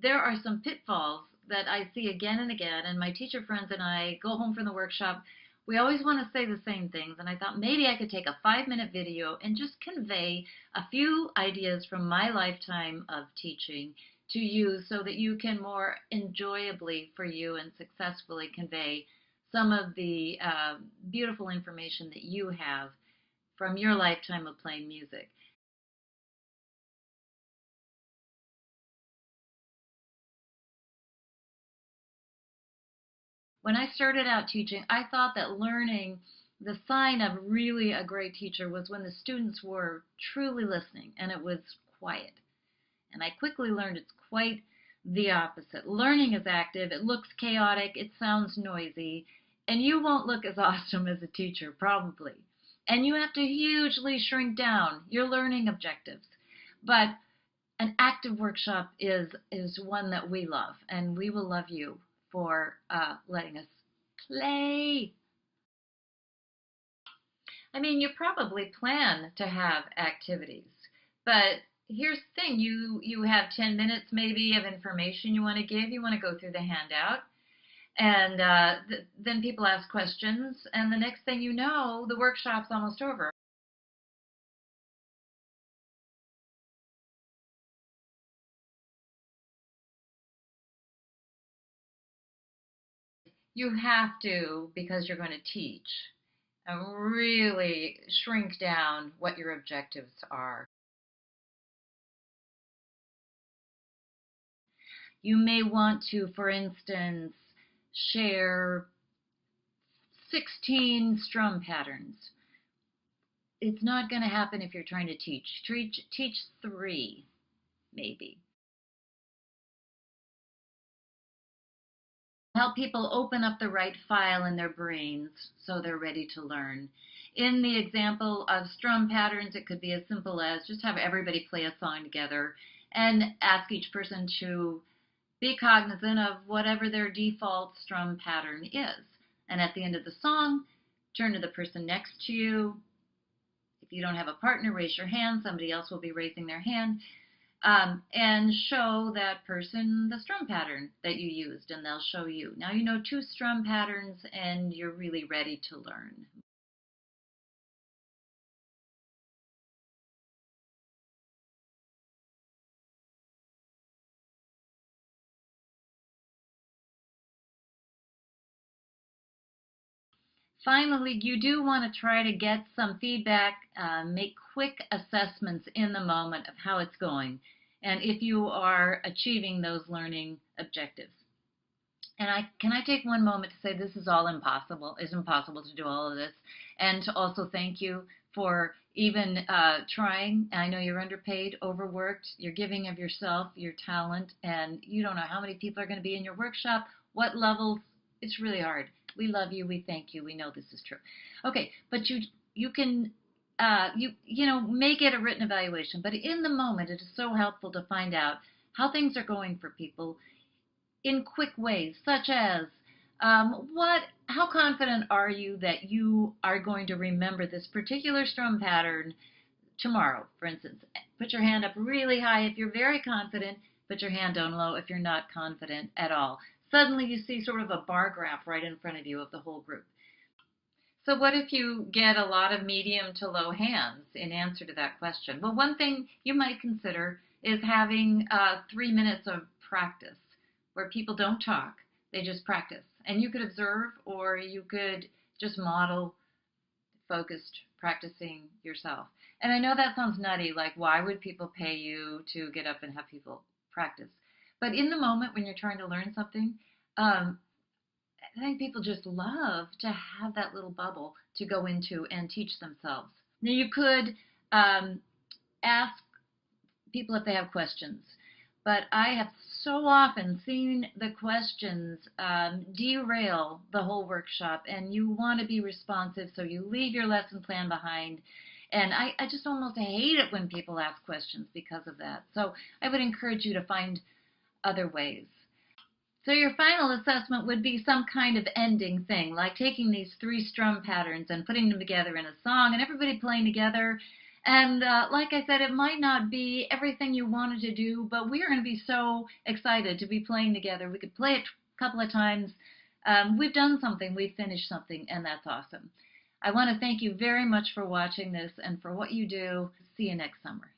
there are some pitfalls that I see again and again, and my teacher friends and I go home from the workshop. We always want to say the same things, and I thought maybe I could take a 5-minute video and just convey a few ideas from my lifetime of teaching to you so that you can more enjoyably for you and successfully convey some of the beautiful information that you have from your lifetime of playing music. When I started out teaching, I thought that learning, the sign of really a great teacher was when the students were truly listening and it was quiet. And I quickly learned it's quite the opposite. Learning is active, it looks chaotic, it sounds noisy, and you won't look as awesome as a teacher, probably. And you have to hugely shrink down your learning objectives. But an active workshop is one that we love, and we will love you for letting us play. I mean, you probably plan to have activities, but here's the thing: you have 10 minutes maybe of information you want to give. You want to go through the handout, and then people ask questions, and the next thing you know, the workshop's almost over. You have to, because you're going to teach, really shrink down what your objectives are. You may want to, for instance, share 16 strum patterns. It's not going to happen if you're trying to teach. Teach 3, maybe. Help people open up the right file in their brains so they're ready to learn. In the example of strum patterns, it could be as simple as just have everybody play a song together and ask each person to be cognizant of whatever their default strum pattern is. And at the end of the song, turn to the person next to you. If you don't have a partner, raise your hand. Somebody else will be raising their hand. And show that person the strum pattern that you used, and they'll show you. Now you know 2 strum patterns, and you're really ready to learn. Finally, you do want to try to get some feedback, make quick assessments in the moment of how it's going, and if you are achieving those learning objectives. And can I take one moment to say this is all impossible. It's impossible to do all of this, and to also thank you for even trying. I know you're underpaid, overworked. You're giving of yourself, your talent, and you don't know how many people are going to be in your workshop, what levels. It's really hard. We love you. We thank you. We know this is true. Okay, but you can make it a written evaluation. But in the moment, it is so helpful to find out how things are going for people in quick ways, such as how confident are you that you are going to remember this particular strum pattern tomorrow, for instance? Put your hand up really high if you're very confident, put your hand down low if you're not confident at all. Suddenly you see sort of a bar graph right in front of you of the whole group. So what if you get a lot of medium to low hands in answer to that question? Well, one thing you might consider is having 3 minutes of practice where people don't talk, they just practice. And you could observe, or you could just model focused practicing yourself. And I know that sounds nutty, like why would people pay you to get up and have people practice? But in the moment when you're trying to learn something, I think people just love to have that little bubble to go into and teach themselves. Now you could ask people if they have questions, but I have so often seen the questions derail the whole workshop, and you want to be responsive, so you leave your lesson plan behind. And I just almost hate it when people ask questions because of that. So I would encourage you to find other ways. So your final assessment would be some kind of ending thing, like taking these 3 strum patterns and putting them together in a song and everybody playing together And like I said, it might not be everything you wanted to do, but we're going to be so excited to be playing together. We could play it a couple of times. We've done something, we've finished something, and that's awesome. I want to thank you very much for watching this and for what you do. See you next summer.